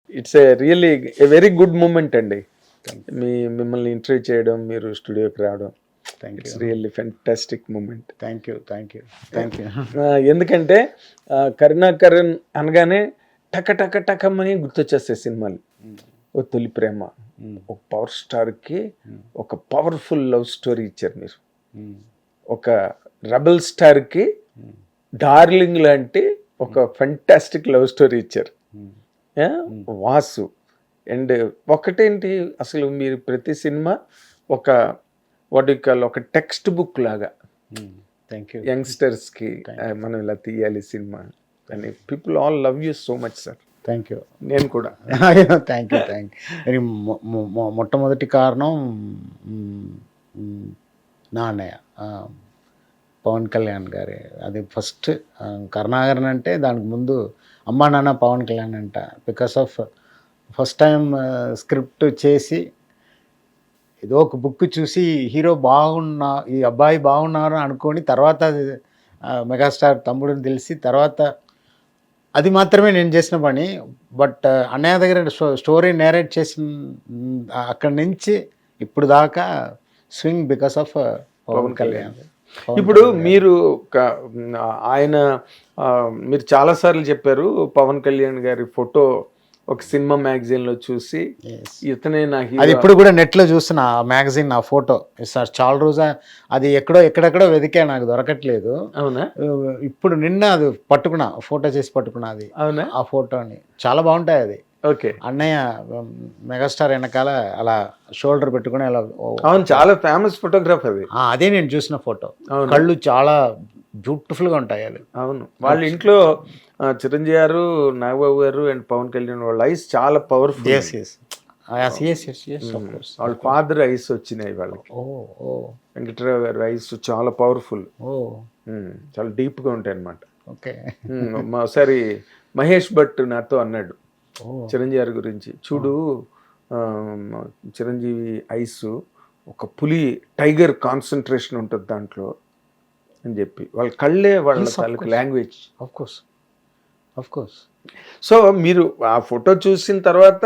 It's a really a very good moment అండి. మిమ్మల్ని interview చేయడం, మీరు స్టూడియోకి రావడం, it's really fantastic moment. Thank you. ఎందుకంటే కరుణాకరన్ అనగానే టక టక టకమని గుర్తొచ్చేస్తాయి సినిమాలు. ఓ తొలి ప్రేమ, ఒక పవర్ స్టార్కి ఒక పవర్ఫుల్ లవ్ స్టోరీ ఇచ్చారు మీరు. ఒక రెబల్ స్టార్కి డార్లింగ్ లాంటి ఒక ఫెంటాస్టిక్ లవ్ స్టోరీ ఇచ్చారు. వాసు అండ్ ఒకటేంటి అసలు మీరు ప్రతి సినిమా ఒక ఒక టెక్స్ట్ బుక్ లాగా యంగ్స్టర్స్కి మనం ఇలా తీయాలి సినిమా అని. People all love you so much sir. Thank you. నేను కూడా థ్యాంక్ యూ. మొట్టమొదటి కారణం నా అన్నయ్య పవన్ కళ్యాణ్ గారి. అది ఫస్ట్ కరుణాకరన్ అంటే దానికి ముందు అమ్మా నాన్న పవన్ కళ్యాణ్ అంట. Because of first time script చేసి ఏదో ఒక బుక్ చూసి హీరో ఈ అబ్బాయి బాగున్నారు అనుకొని తర్వాత మెగాస్టార్ తమ్ముడిని తెలిసి తర్వాత అది మాత్రమే నేను చేసిన పని. బట్ అన్నయ్య దగ్గర స్టోరీ నేరేట్ చేసిన అక్కడి నుంచి ఇప్పుడు దాకా swing because of Pawan Kalyan. ఇప్పుడు మీరు మీరు చాలాసార్లు చెప్పారు పవన్ కళ్యాణ్ గారి ఫోటో ఒక సినిమా మ్యాగజైన్ లో చూసి ఇతనే నా హీరో. అది ఇప్పుడు కూడా నెట్ లో చూస్తున్నా ఆ మ్యాగజైన్, ఆ ఫోటో సార్. చాలా రోజు అది ఎక్కడెక్కడో వెతికా, నాకు దొరకట్లేదు. అవునా? ఇప్పుడు నిన్న అది పట్టుకున్నా, ఫోటో చేసి పట్టుకున్నా. అది అవునా? ఆ ఫోటోని చాలా బాగుంటాయి. అది ఓకే. అన్నయ్య మెగాస్టార్ వెనకాల అలా షోల్డర్ పెట్టుకుని అలా. అవును, చాలా ఫేమస్ ఫోటోగ్రాఫ్ అది. అదే నేను చూసిన ఫోటో. కళ్ళు చాలా బ్యూటిఫుల్ గా ఉంటాయి అది. అవును, వాళ్ళ ఇంట్లో చిరంజీవి గారు, నాగబాబు గారు అండ్ పవన్ కళ్యాణ్ వాళ్ళ ఐస్ చాలా పవర్ఫుల్. వాళ్ళ ఫాదర్ ఐస్ వచ్చినాయి వాళ్ళకి. వెంకటరావు గారి ఐస్ చాలా పవర్ఫుల్, చాలా డీప్ గా ఉంటాయి అన్నమాట. ఒకసారి మహేష్ భట్ నాతో అన్నాడు చిరంజీవి గారి గురించి, చూడు చిరంజీవి ఐస్ ఒక పులి టైగర్ కాన్సన్ట్రేషన్ ఉంటుంది దాంట్లో అని చెప్పి. వాళ్ళ కళ్ళే వాళ్ళ తాలూకు లాంగ్వేజ్. Of course. సో మీరు ఆ ఫోటో చూసిన తర్వాత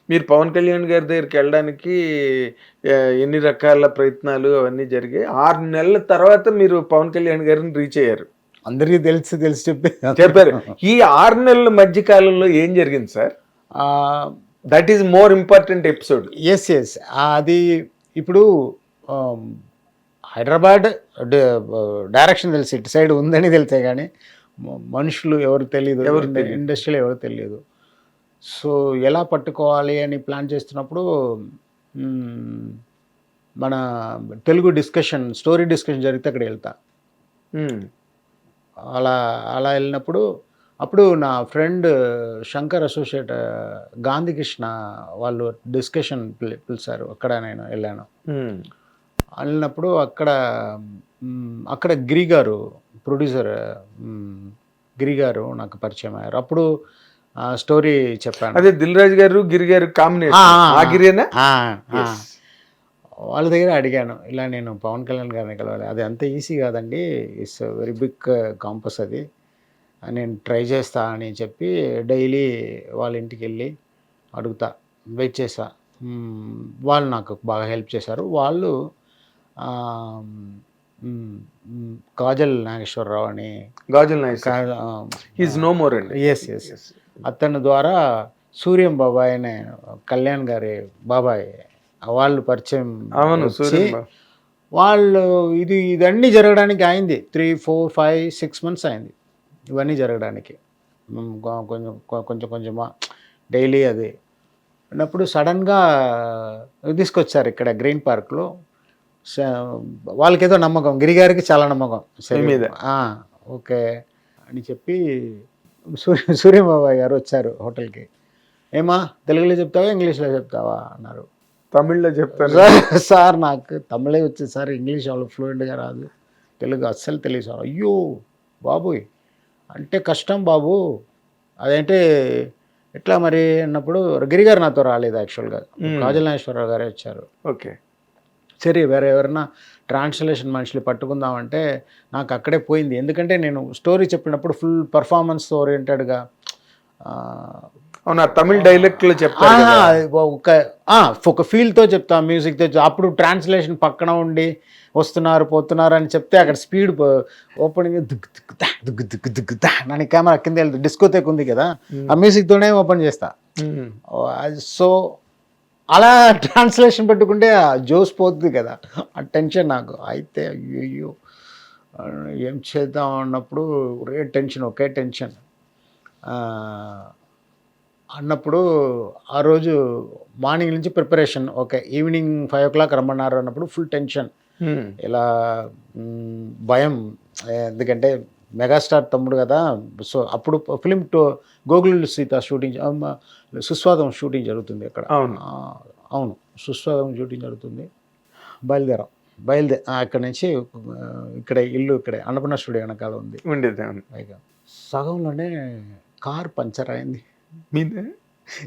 మీరు పవన్ కళ్యాణ్ గారి దగ్గరికి వెళ్ళడానికి ఎన్ని రకాల ప్రయత్నాలు అవన్నీ జరిగాయి. 6 నెలల తర్వాత మీరు పవన్ కళ్యాణ్ గారిని రీచ్ అయ్యారు. అందరికీ తెలిసి చెప్పారు. ఈ 6 నెలల మధ్య కాలంలో ఏం జరిగింది sir? That is more important episode. Yes. అది ఇప్పుడు హైదరాబాద్ డైరెక్షన్ తెలిసి ఇటు సైడ్ ఉందని తెలిసే కానీ మనుషులు ఎవరు తెలియదు, ఇండస్ట్రీలో ఎవరు తెలియదు. సో ఎలా పట్టుకోవాలి అని ప్లాన్ చేస్తున్నప్పుడు మన తెలుగు స్టోరీ డిస్కషన్ జరిగితే అక్కడ వెళ్తా. అలా వెళ్ళినప్పుడు అప్పుడు నా ఫ్రెండ్ శంకర్ అసోసియేట్ గాంధీకృష్ణ వాళ్ళు డిస్కషన్ పిలిచారు. అక్కడ నేను వెళ్ళాను. వెళ్ళినప్పుడు అక్కడ గిరి గారు, ప్రొడ్యూసర్ గిరి గారు నాకు పరిచయం అయ్యారు. అప్పుడు స్టోరీ చెప్పాను. అదే దిల్ రాజు గారు గిరి గారు కాంబినేషన్. వాళ్ళ దగ్గర అడిగాను, ఇలా నేను పవన్ కళ్యాణ్ గారిని కలవాలి. అది అంత ఈజీ కాదండి, ఇట్స్ వెరీ బిగ్ కాంపస్, అది నేను ట్రై చేస్తా అని చెప్పి డైలీ వాళ్ళ ఇంటికి వెళ్ళి అడుగుతా, వెయిట్ చేస్తా. వాళ్ళు నాకు బాగా హెల్ప్ చేశారు. వాళ్ళు కాజల్ నాగేశ్వరరావు అని, ఎస్ అతని ద్వారా సూర్యం బాబాయ్ అనే కళ్యాణ్ గారి బాబాయ్ వాళ్ళు పరిచయం. వాళ్ళు ఇదన్నీ జరగడానికి అయింది 3, 4, 5, 6 months అయింది ఇవన్నీ జరగడానికి. కొంచెం డైలీ అది అన్నప్పుడు సడన్గా తీసుకొచ్చారు ఇక్కడ గ్రీన్ పార్క్లో. వాళ్ళకి ఏదో నమ్మకం, గిరిగారికి చాలా నమ్మకం మీద. ఓకే అని చెప్పి సూర్యబాబాయ్ గారు వచ్చారు హోటల్కి. ఏమా తెలుగులో చెప్తావా ఇంగ్లీష్లో చెప్తావా అన్నారు. తమిళ్లో చెప్తారు సార్. నాకు తమిళే వచ్చింది సార్, ఇంగ్లీష్ వాళ్ళు ఫ్లూయెంట్గా రాదు, తెలుగు అస్సలు తెలియదు సార్. అయ్యో బాబోయ్ అంటే కష్టం బాబు, అదేంటే ఎట్లా మరి అన్నప్పుడు గిరిగారు నాతో రాలేదు యాక్చువల్గా, కాజల్ నాగేశ్వరరావు గారే వచ్చారు. ఓకే సరే వేరే ఎవరైనా ట్రాన్స్లేషన్ మనుషులు పట్టుకుందామంటే నాకు అక్కడే పోయింది. ఎందుకంటే నేను స్టోరీ చెప్పినప్పుడు ఫుల్ పర్ఫార్మెన్స్ ఓరియంటెడ్గా అవునా, తమిళ డైలెక్ట్ లో చెప్తారు కదా. ఒక ఫీల్తో చెప్తా, మ్యూజిక్తో. అప్పుడు ట్రాన్స్లేషన్ పక్కన ఉండి వస్తున్నారు పోతున్నారు అని చెప్తే అక్కడ స్పీడ్ ఓపెనింగ్ దుగ్గుతా నన్ను కెమెరా కింద వెళ్తుంది, డిస్కోతేక్ ఉంది కదా, ఆ మ్యూజిక్తోనే ఓపెన్ చేస్తా. సో అలా ట్రాన్స్లేషన్ పెట్టుకుంటే ఆ జోస్ పోతుంది కదా, ఆ టెన్షన్ నాకు. అయితే అయ్యో ఏం చేద్దాం అన్నప్పుడు ఒకే టెన్షన్ అన్నప్పుడు ఆ రోజు మార్నింగ్ నుంచి ప్రిపరేషన్. ఓకే, ఈవినింగ్ 5 o'clock రమ్మన్నారు అన్నప్పుడు ఫుల్ టెన్షన్, ఇలా భయం. ఎందుకంటే మెగాస్టార్ తమ్ముడు కదా. సో అప్పుడు ఫిలిం గోగుల్ సీత షూటింగ్, సుస్వాగతం షూటింగ్ జరుగుతుంది అక్కడ. అవును, సుస్వాగతం షూటింగ్ జరుగుతుంది. బయలుదేరాం. అక్కడి నుంచి ఇక్కడ ఇల్లు ఇక్కడే అన్నపూర్ణ స్టూడియో వెనకాల ఉంది ఉండేది. సగంలోనే కార్ పంచర్ అయింది.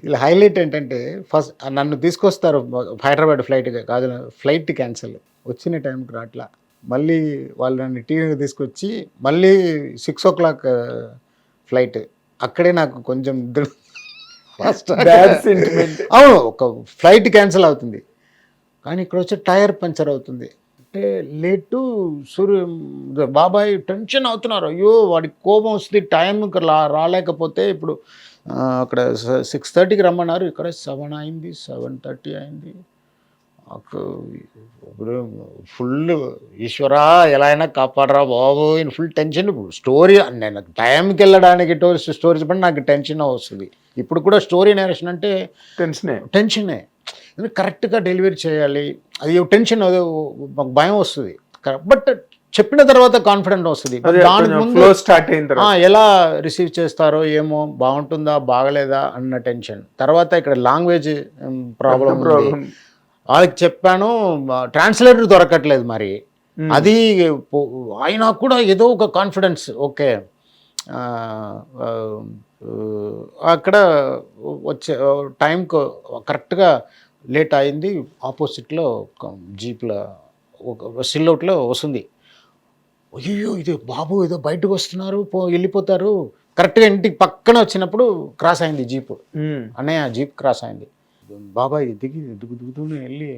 ఇలా హైలైట్ ఏంటంటే ఫస్ట్ నన్ను తీసుకొస్తారు హైదరాబాద్ ఫ్లైట్ క్యాన్సిల్, వచ్చిన టైంకి రాట్లా. మళ్ళీ వాళ్ళు నన్ను టీవీకి తీసుకొచ్చి మళ్ళీ 6 o'clock ఫ్లైట్. అక్కడే నాకు కొంచెం అవును, ఒక ఫ్లైట్ క్యాన్సిల్ అవుతుంది కానీ ఇక్కడ వచ్చి టైర్ పంచర్ అవుతుంది. అంటే లేటు బాబాయ్ టెన్షన్ అవుతున్నారు. అయ్యో వాడికి కోపం వస్తుంది, టైంకి రాలేకపోతే. ఇప్పుడు అక్కడ 6:30కి రమ్మన్నారు, ఇక్కడ 7 అయింది, 7:30 అయింది. ఇప్పుడు ఫుల్ ఈశ్వరా ఎలా అయినా కాపాడరా బాబు, ఫుల్ టెన్షన్. ఇప్పుడు స్టోరీ నేను టైంకి వెళ్ళడానికి స్టోరీ చెప్పండి నాకు టెన్షన్ వస్తుంది. ఇప్పుడు కూడా స్టోరీ నేరేషన్ అంటే టెన్షనే. కరెక్ట్గా డెలివరీ చేయాలి, అది టెన్షన్, అది మాకు భయం వస్తుంది. బట్ చెప్పిన తర్వాత కాన్ఫిడెంట్ వస్తుంది. దానికి ముందు స్టార్ట్ అయిన ఎలా రిసీవ్ చేస్తారో ఏమో, బాగుంటుందా బాగలేదా అన్న టెన్షన్. తర్వాత ఇక్కడ లాంగ్వేజ్ ప్రాబ్లం, వాళ్ళకి చెప్పాను, ట్రాన్స్లేటర్ దొరకట్లేదు మరి. అది అయినా కూడా ఏదో ఒక కాన్ఫిడెన్స్. ఓకే, అక్కడ వచ్చే టైంకు కరెక్ట్గా లేట్ అయింది. ఆపోజిట్లో జీప్లో ఒక సిల్అవుట్లో వస్తుంది. అయ్యో ఇది బాబు ఏదో బయటకు వస్తున్నారు, వెళ్ళిపోతారు. కరెక్ట్గా ఇంటికి పక్కన వచ్చినప్పుడు క్రాస్ అయింది జీపు. అన్నయ్య జీప్ క్రాస్ అయింది. బాబాయ్ దిగుతూనే వెళ్ళి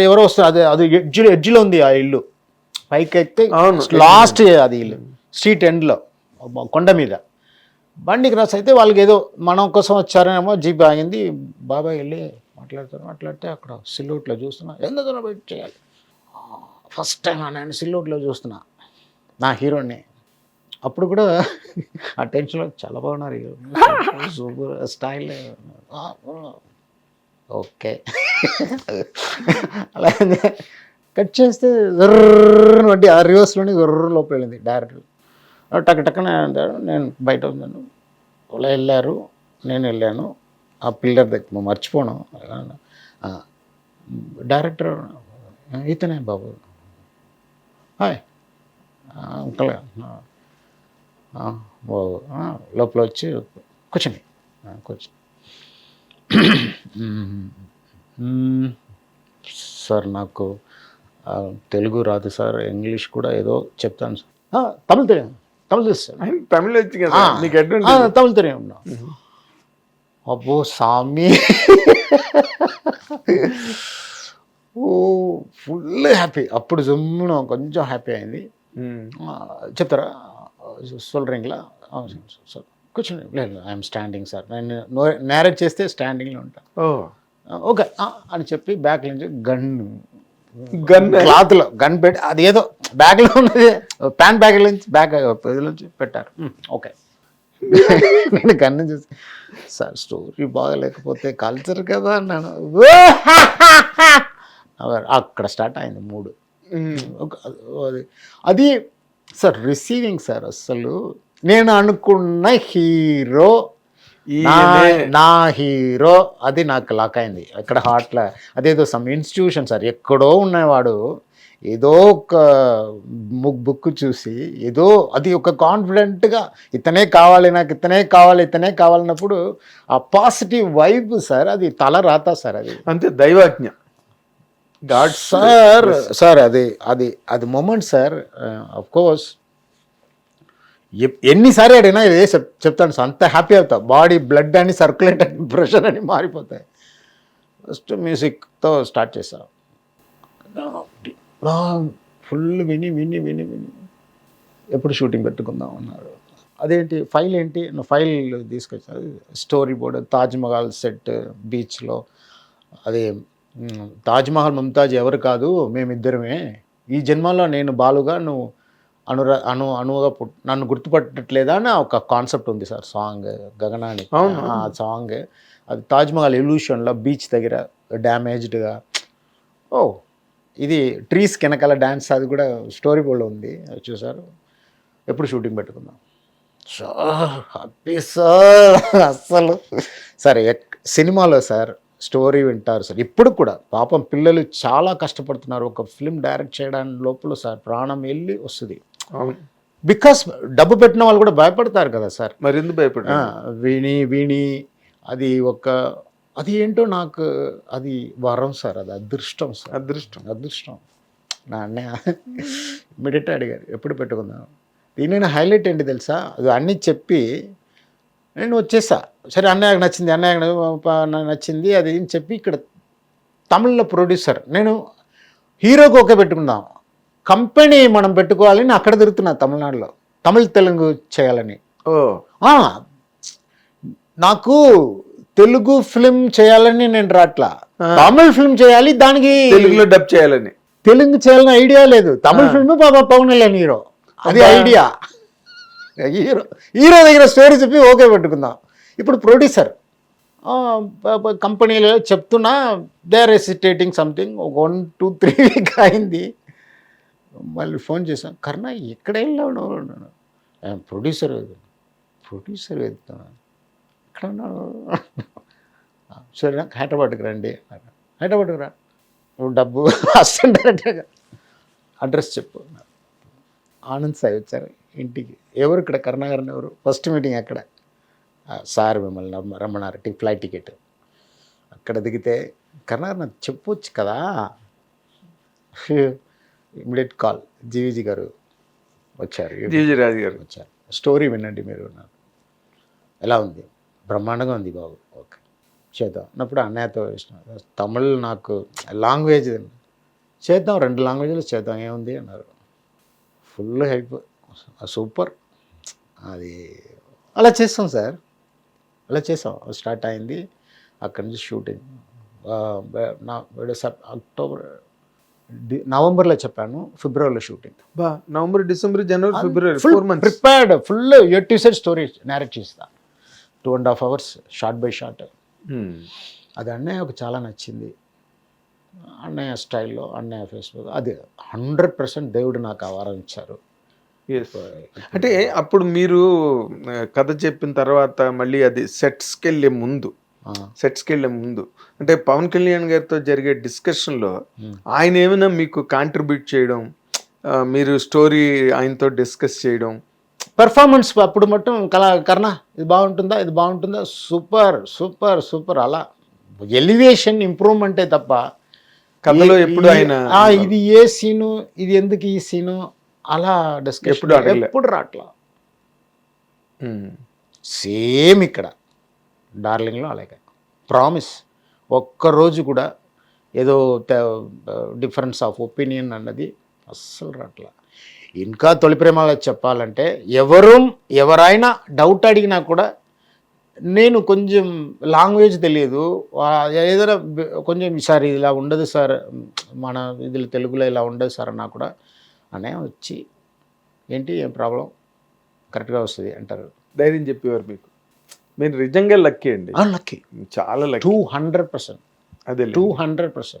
ఎవరో వస్తారు, అది ఎడ్జ్లో ఉంది ఆ ఇల్లు. పైకి ఎక్కితే లాస్ట్ అది ఇల్లు, స్ట్రీట్ ఎండ్లో కొండ మీద. బండి క్రాస్ అయితే వాళ్ళకి ఏదో మనం కోసం వచ్చారనేమో జీప్ ఆగింది. బాబాయ్ వెళ్ళి మాట్లాడితే అక్కడ సిల్అవుట్లో చూస్తున్నా, ఎందుకు బయట చేయాలి. ఫస్ట్ టైం నేను సిల్అవుట్లో చూస్తున్నా నా హీరోని. అప్పుడు కూడా ఆ టెన్షన్లో చాలా బాగున్నారు హీరో, సూపర్ స్టైల్. ఓకే అలాగే కట్ చేస్తే జర్రని బట్టి ఆ రివర్స్లోని జర్ర లోపల వెళ్ళింది డైరెక్టర్. టక్కన నేను బయట ఉన్నాను, అలా వెళ్ళారు, నేను వెళ్ళాను. ఆ పిల్లర్ దగ్గర మర్చిపోను. డైరెక్టర్ ఇతనే బాబు, హాయ్ అంకల్ బాబు. లోపల వచ్చి కూర్చొని సార్ నాకు తెలుగు రాదు సార్, ఇంగ్లీష్ కూడా ఏదో చెప్తాను సార్. తమిళ్ తెలియదు సార్. తమిళ్ వచ్చి కదా తమిళ్ తెలియదు. అబ్బో సామి, ఓ ఫుల్ హ్యాపీ. అప్పుడు జమ్మున కొంచెం హ్యాపీ అయింది. చెప్తారా సొల్రింగ్లా సార్ కూర్చోండి. లేదు ఐఎమ్ స్టాండింగ్ సార్. నేను నేరేట్ చేస్తే స్టాండింగ్లో ఉంటాను. ఓకే అని చెప్పి బ్యాక్ నుంచి గన్ క్లాత్లో గన్ పెట్టి, అది ఏదో బ్యాగ్లో ఉన్నది, ప్యాంట్ బ్యాగ్ నుంచి పెట్టారు. ఓకే, నేను గన్ను చూసి సార్ స్టోరీ బాగలేకపోతే కల్చర్ కదా అన్నాను. అక్కడ స్టార్ట్ అయింది మూడు. అది సార్ రిసీవింగ్ సార్. అసలు నేను అనుకున్న హీరో, నా హీరో, అది నాకు లాక్ అయింది అక్కడ హార్ట్లో. అదేదో సమ్ ఇన్స్టిట్యూషన్ సార్, ఎక్కడో ఉన్నవాడు ఏదో ఒక బుక్ చూసి ఏదో అది ఒక కాన్ఫిడెంట్గా ఇతనే కావాలి నాకు, ఇతనే కావాలన్నప్పుడు ఆ పాజిటివ్ వైబ్ సార్, అది తల రాత సార్. అది అంతే, దైవాజ్ఞ సార్. అది మూమెంట్ సార్. అఫ్ కోర్స్ ఎన్నిసార్లు అడిగినా ఇదే చెప్తాను సార్, అంత హ్యాపీ అవుతా. బాడీ బ్లడ్ అని సర్క్యులేట్ అని ప్రెషర్ అని మారిపోతాయి. ఫస్ట్ మ్యూజిక్తో స్టార్ట్ చేశాను. ఫుల్ విని విని విని విని ఎప్పుడు షూటింగ్ పెట్టుకుందాం అన్నారు. అదేంటి ఫైల్ ఏంటి, ఫైల్ తీసుకొచ్చాను. స్టోరీ బోర్డ్, తాజ్మహల్ సెట్ బీచ్లో. అది తాజ్మహల్ ముంతాజ్ ఎవరు కాదు, మేమిద్దరమే. ఈ జన్మలో నేను బాలుగా, నువ్వు అనువుగా నన్ను గుర్తుపట్టట్లేదా అని ఒక కాన్సెప్ట్ ఉంది సార్. సాంగ్ గగనానికి ఆ సాంగ్, అది తాజ్మహల్ ఎల్యూషన్లో బీచ్ దగ్గర డ్యామేజ్డ్గా. ఓ ఇది ట్రీస్ వెనకాల డ్యాన్స్, అది కూడా స్టోరీ బోర్డ్లో ఉంది, అది చూసారు. ఎప్పుడు షూటింగ్ పెట్టుకుందాం సార్, హ్యాపీ సార్. అస్సలు సార్ సినిమాలో సార్ స్టోరీ వింటారు సార్. ఇప్పుడు కూడా పాపం పిల్లలు చాలా కష్టపడుతున్నారు ఒక ఫిల్మ్ డైరెక్ట్ చేయడానికి. లోపల సార్ ప్రాణం వెళ్ళి వస్తుంది. బికాస్ డబ్బు పెట్టిన వాళ్ళు కూడా భయపడతారు కదా సార్. మరి ఎందుకు భయపడ్డా? విని విని అది అది ఏంటో నాకు అది వరం సార్, అది అదృష్టం సార్. అదృష్టం. నా అన్నయ్య ఇమ్మీడియట్గా అడిగారు ఎప్పుడు పెట్టుకుందాం. దీని హైలైట్ ఏంటి తెలుసా, అది అన్నీ చెప్పి నేను వచ్చేసా. సరే అన్నయ్యకు నచ్చింది, అన్నయ్యకు నచ్చింది అది అని చెప్పి ఇక్కడ తమిళ్లో ప్రొడ్యూసర్, నేను హీరోకి ఓకే పెట్టుకుందాం, కంపెనీ మనం పెట్టుకోవాలని అక్కడ తిరుగుతున్నా తమిళనాడులో, తమిళ్ తెలుగు చేయాలని. నాకు తెలుగు ఫిల్మ్ చేయాలని నేను రాట్లా, తమిళ్ ఫిల్మ్ చేయాలి, దానికి తెలుగులో డబ్ చేయాలని, తెలుగు చేయాలని ఐడియా లేదు. తమిళ్ ఫిల్మ్ పవన్ కళ్యాణ్ హీరో, అది ఐడియా. హీరో దగ్గర స్టోరీ చెప్పి ఓకే పెట్టుకుందాం. ఇప్పుడు ప్రొడ్యూసర్ కంపెనీలో చెప్తున్నా, దే ఆర్ ఎసిటేటింగ్ సంథింగ్. 1, 2, 3 వీక్ అయింది. మళ్ళీ ఫోన్ చేశాను, కర్ణ ఎక్కడ వెళ్ళావు? ప్రొడ్యూసర్ వెళ్తున్నా, ఎక్కడ ఉన్నాడు? సరే నాకు హైదరాబాద్కి రండి. హైదరాబాద్కి రా, నువ్వు డబ్బు అసిస్టెంట్ డైరెక్టర్గా అడ్రస్ చెప్పు. ఆనంద్ సాయి వచ్చారు ఇంటికి. ఎవరు ఇక్కడ కరుణాకరన్ ఎవరు? ఫస్ట్ మీటింగ్ అక్కడ. సార్ మిమ్మల్ని రమ్మన్నారు, ఫ్లైట్ టికెట్. అక్కడ దిగితే కరుణాకరన్ చెప్పొచ్చు కదా. ఇమ్మీడియట్ కాల్, జీవీజీ గారు వచ్చారు, జీవీజీ రాజు గారు వచ్చారు. స్టోరీ వినండి మీరు. ఎలా ఉంది? బ్రహ్మాండంగా ఉంది బాబు, ఓకే చేద్దాం అన్నప్పుడు అన్నయ్యతో వేసిన తమిళ్ నాకు లాంగ్వేజ్ చేద్దాం, 2 లాంగ్వేజ్లో చేద్దాం, ఏముంది అన్నారు. Full help, super. అది అలా చేస్తాం సార్, అలా చేసాం. స్టార్ట్ అయింది అక్కడి నుంచి షూటింగ్. నవంబర్లో చెప్పాను, ఫిబ్రవరిలో shooting. November, December, January, February, prepared full at story narrate చేస్తా. 2.5 hours షార్ట్ బై షార్ట్. అది అన్నయ్యకు చాలా నచ్చింది. అన్నయ్య స్టైల్లో, అన్నయ్య ఫేస్బుక్, అది 100% దేవుడు నాకు ఆవారం ఇచ్చారు. అంటే అప్పుడు మీరు కథ చెప్పిన తర్వాత మళ్ళీ అది సెట్స్కి వెళ్ళే ముందు అంటే పవన్ కళ్యాణ్ గారితో జరిగే డిస్కషన్లో ఆయన ఏమైనా మీకు కాంట్రిబ్యూట్ చేయడం, మీరు స్టోరీ ఆయనతో డిస్కస్ చేయడం, పెర్ఫార్మెన్స్ అప్పుడు మొత్తం కర్ణ ఇది బాగుంటుందా, సూపర్ అలా ఎలివేషన్ ఇంప్రూవ్మెంటే తప్ప కథలో ఎప్పుడు ఆయన ఇది ఏ సీను, ఇది ఎందుకు ఈ సీను అలా డిస్కషన్ ఎప్పుడు రాట్లా. సేమ్ ఇక్కడ డార్లింగ్లో అలాగే ప్రామిస్, ఒక్కరోజు కూడా ఏదో డిఫరెన్స్ ఆఫ్ ఒపీనియన్ అన్నది అస్సలు రాట్లా. ఇంకా తొలి ప్రేమలో చెప్పాలంటే ఎవరైనా డౌట్ అడిగినా కూడా నేను కొంచెం లాంగ్వేజ్ తెలియదు, ఏదైనా కొంచెం సార్ ఇలా ఉండదు సార్, మన ఇది తెలుగులో ఇలా ఉండదు సార్ అన్నా కూడా అనే వచ్చి ఏంటి ఏం ప్రాబ్లం కరెక్ట్గా వస్తుంది అంటారు. ధైర్యం చెప్పేవారు మీకు. మీరు నిజంగా లక్కీ అండి. లక్కీ, చాలా లక్కీ. 200%. అదే 200%.